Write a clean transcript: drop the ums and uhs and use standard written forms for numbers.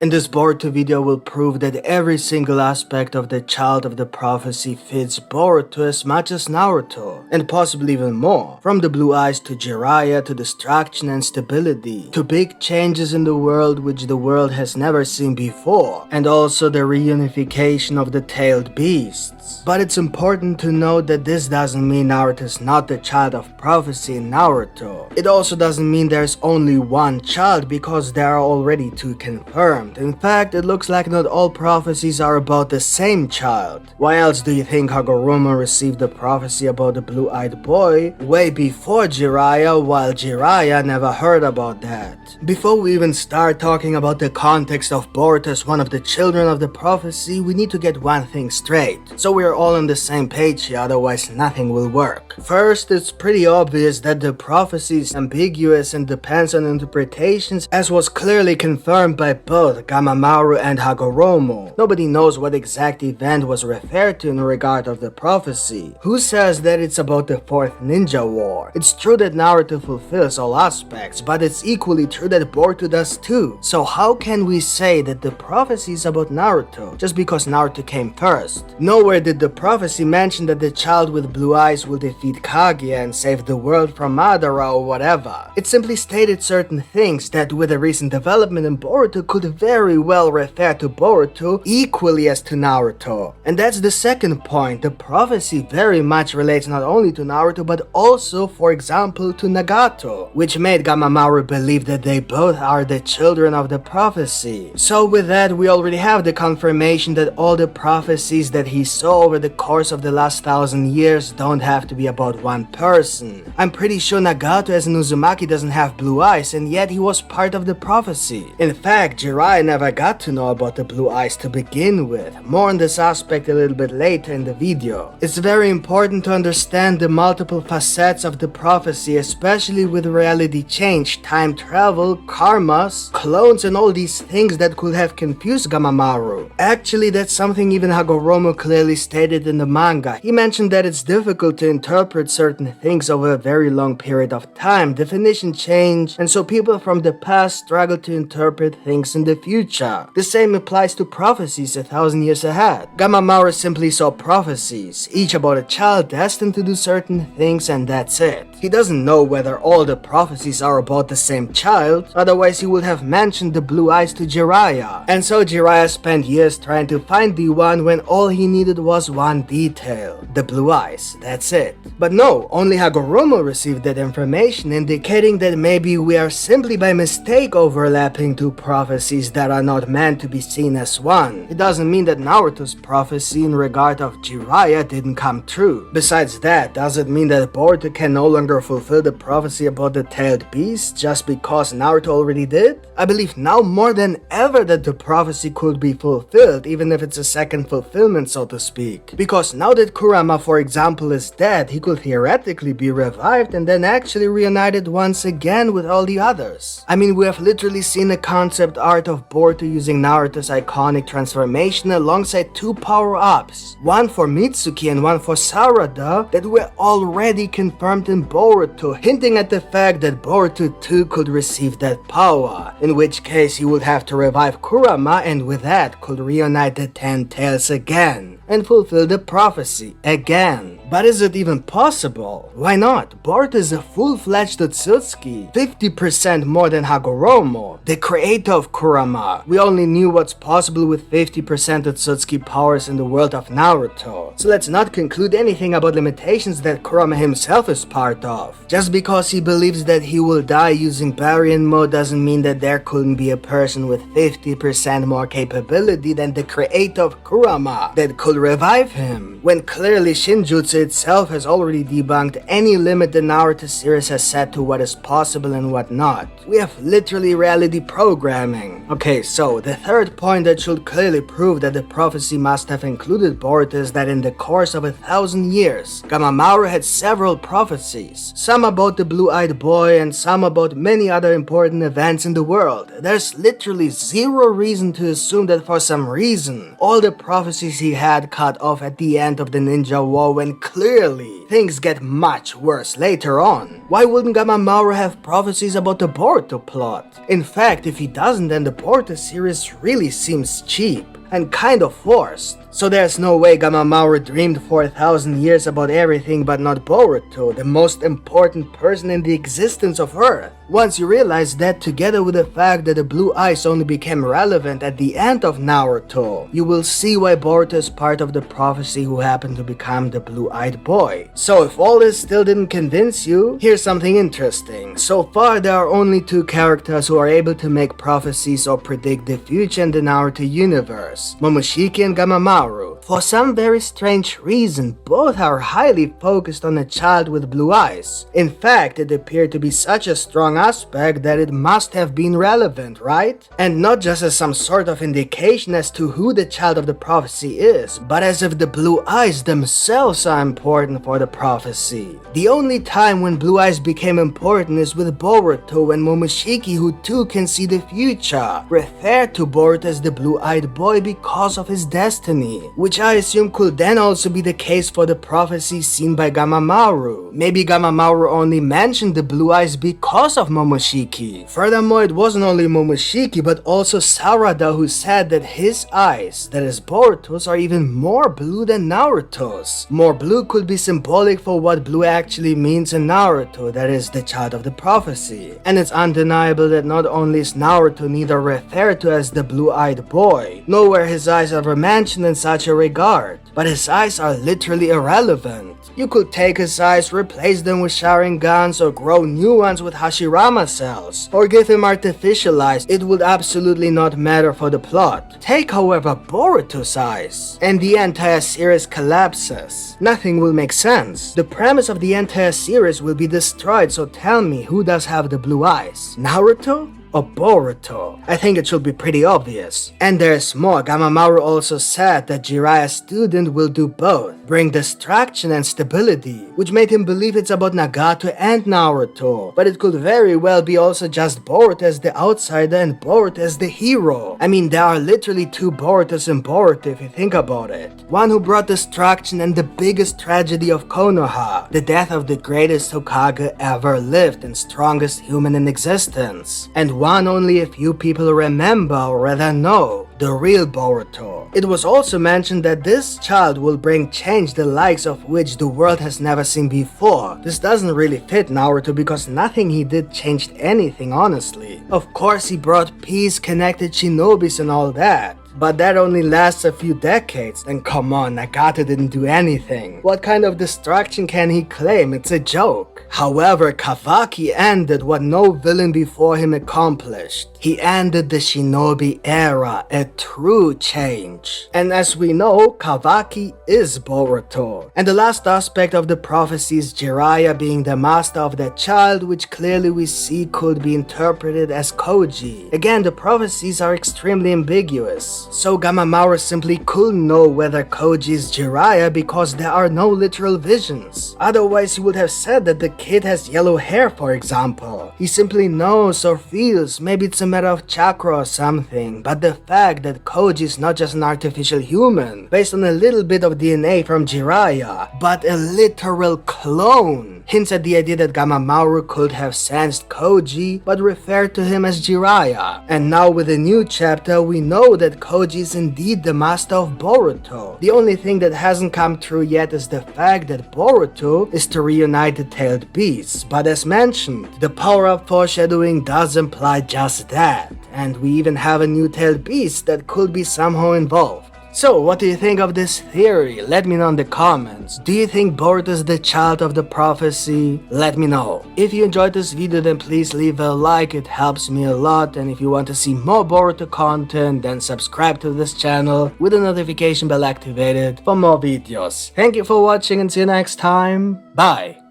In this Boruto video will prove that every single aspect of the child of the prophecy fits Boruto as much as Naruto, and possibly even more. From the blue eyes to Jiraiya to destruction and stability, to big changes in the world which the world has never seen before, and also the reunification of the tailed beasts. But it's important to note that this doesn't mean Naruto is not the child of prophecy in Naruto. It also doesn't mean there's only one child, because there are already two confirmed. In fact, it looks like not all prophecies are about the same child. Why else do you think Hagoromo received the prophecy about the blue-eyed boy way before Jiraiya, while Jiraiya never heard about that? Before we even start talking about the context of Boruto as one of the children of the prophecy, we need to get one thing straight, so we're all on the same page here, otherwise nothing will work. First, it's pretty obvious that the prophecy is ambiguous and depends on interpretations, as was clearly confirmed by both Gamamaru and Hagoromo. Nobody knows what exact event was referred to in regard of the prophecy. Who says that it's about the 4th Ninja War? It's true that Naruto fulfills all aspects, but it's equally true that Boruto does too. So how can we say that the prophecy is about Naruto just because Naruto came first? Nowhere did the prophecy mention that the child with blue eyes will defeat Kaguya and save the world from Madara or whatever. It simply stated certain things that with a recent development in Boruto could very well refer to Boruto equally as to Naruto. And that's the second point. The prophecy very much relates not only to Naruto but also, for example, to Nagato, which made Gamamaru believe that they both are the children of the prophecy. So with that, we already have the confirmation that all the prophecies that he saw over the course of the last 1,000 years don't have to be about one person. I'm pretty sure Nagato as an Uzumaki doesn't have blue eyes, and yet he was part of the prophecy. In fact, Jiraiya never got to know about the blue eyes to begin with. More on this aspect a little bit later in the video. It's very important to understand the multiple facets of the prophecy, especially with reality change, time travel, karmas, clones, and all these things that could have confused Gamamaru. Actually, that's something even Hagoromo clearly stated in the manga. He mentioned that it's difficult to interpret certain things over a very long period of time. Definition change, and so people from the past struggle to interpret things in the future. The same applies to prophecies 1,000 years ahead. Gamamaru simply saw prophecies, each about a child destined to do certain things, and that's it. He doesn't know whether all the prophecies are about the same child, otherwise he would have mentioned the blue eyes to Jiraiya. And so Jiraiya spent years trying to find the one when all he needed was one detail, the blue eyes, that's it. But no, only Hagoromo received that information, indicating that maybe we are simply by mistake overlapping two prophecies that are not meant to be seen as one. It doesn't mean that Naruto's prophecy in regard of Jiraiya didn't come true. Besides that, does it mean that Boruto can no longer fulfill the prophecy about the tailed beast just because Naruto already did? I believe now more than ever that the prophecy could be fulfilled, even if it's a second fulfillment, so to speak. Because now that Kurama, for example, is dead, he could theoretically be revived and then actually reunited once again with all the others. I mean, we have literally seen a concept art of Boruto using Naruto's iconic transformation alongside two power-ups, one for Mitsuki and one for Sarada, that were already confirmed in Boruto, hinting at the fact that Boruto 2 could receive that power, in which case he would have to revive Kurama and with that could reunite the 10 tails again and fulfill the prophecy again. But is it even possible? Why not? Boruto is a full-fledged Otsutsuki, 50% more than Hagoromo, the creator of Kurama. We only knew what's possible with 50% Otsutsuki powers in the world of Naruto. So let's not conclude anything about limitations that Kurama himself is part of. Just because he believes that he will die using Baryon mode doesn't mean that there couldn't be a person with 50% more capability than the creator of Kurama that could revive him, when clearly Shinjutsu itself has already debunked any limit the Naruto series has set to what is possible and what not. We have literally reality programming. Okay, so the third point that should clearly prove that the prophecy must have included Boruto is that in the course of 1,000 years, Gamamaru had several prophecies, some about the blue-eyed boy and some about many other important events in the world. There's literally zero reason to assume that for some reason, all the prophecies he had cut off at the end of the Ninja War when clearly, things get much worse later on. Why wouldn't Gamamaru have prophecies about the Boruto plot? In fact, if he doesn't, then the Boruto series really seems cheap and kind of forced. So there's no way Gamamaru dreamed for 1,000 years about everything but not Boruto, the most important person in the existence of Earth. Once you realize that, together with the fact that the blue eyes only became relevant at the end of Naruto, you will see why Boruto is part of the prophecy who happened to become the blue-eyed boy. So if all this still didn't convince you, here's something interesting. So far there are only 2 characters who are able to make prophecies or predict the future in the Naruto universe, Momoshiki and Gamamaru. For some very strange reason, both are highly focused on a child with blue eyes. In fact, it appeared to be such a strong aspect that it must have been relevant, right? And not just as some sort of indication as to who the child of the prophecy is, but as if the blue eyes themselves are important for the prophecy. The only time when blue eyes became important is with Boruto and Momoshiki, who too can see the future, referred to Boruto as the blue-eyed boy because of his destiny, which I assume could then also be the case for the prophecy seen by Gamamaru. Maybe Gamamaru only mentioned the blue eyes because of Momoshiki. Furthermore, it wasn't only Momoshiki but also Sarada who said that his eyes, that is Boruto's, are even more blue than Naruto's. More blue could be symbolic for what blue actually means in Naruto, that is the child of the prophecy. And it's undeniable that not only is Naruto neither referred to as the blue-eyed boy, nor were his eyes ever mentioned in such a regard, but his eyes are literally irrelevant. You could take his eyes, replace them with Sharingans, or grow new ones with Hashirama cells, or give him artificial eyes. It would absolutely not matter for the plot. Take, however, Boruto's eyes, and the entire series collapses. Nothing will make sense. The premise of the entire series will be destroyed, so tell me, who does have the blue eyes? Naruto? Or Boruto? I think it should be pretty obvious. And there's more. Gamamaru also said that Jiraiya's student will do both, bring destruction and stability, which made him believe it's about Nagato and Naruto. But it could very well be also just Boruto as the outsider and Boruto as the hero. I mean, there are literally 2 Borutos in Boruto if you think about it. One who brought destruction and the biggest tragedy of Konoha, the death of the greatest Hokage ever lived and strongest human in existence. And one only a few people remember, or rather know, the real Boruto. It was also mentioned that this child will bring change the likes of which the world has never seen before. This doesn't really fit Naruto because nothing he did changed anything, honestly. Of course he brought peace, connected shinobis and all that, but that only lasts a few decades, and come on, Nagato didn't do anything. What kind of destruction can he claim? It's a joke. However, Kawaki ended what no villain before him accomplished. He ended the shinobi era, a true change. And as we know, Kawaki is Boruto. And the last aspect of the prophecy is Jiraiya being the master of that child, which clearly we see could be interpreted as Koji. Again, the prophecies are extremely ambiguous, so Gamamaru simply couldn't know whether Koji is Jiraiya because there are no literal visions. Otherwise he would have said that the kid has yellow hair, for example. He simply knows or feels, maybe it's a matter of chakra or something, but the fact that Koji is not just an artificial human, based on a little bit of DNA from Jiraiya, but a literal clone, hints at the idea that Gamamaru could have sensed Koji, but referred to him as Jiraiya. And now with a new chapter, we know that Koji is indeed the master of Boruto. The only thing that hasn't come true yet is the fact that Boruto is to reunite the tailed beasts, but as mentioned, the power-up foreshadowing does imply just that, and we even have a new tailed beast that could be somehow involved. So, what do you think of this theory? Let me know in the comments. Do you think Boruto is the child of the prophecy? Let me know. If you enjoyed this video, then please leave a like, it helps me a lot. And if you want to see more Boruto content, then subscribe to this channel with the notification bell activated for more videos. Thank you for watching and see you next time. Bye!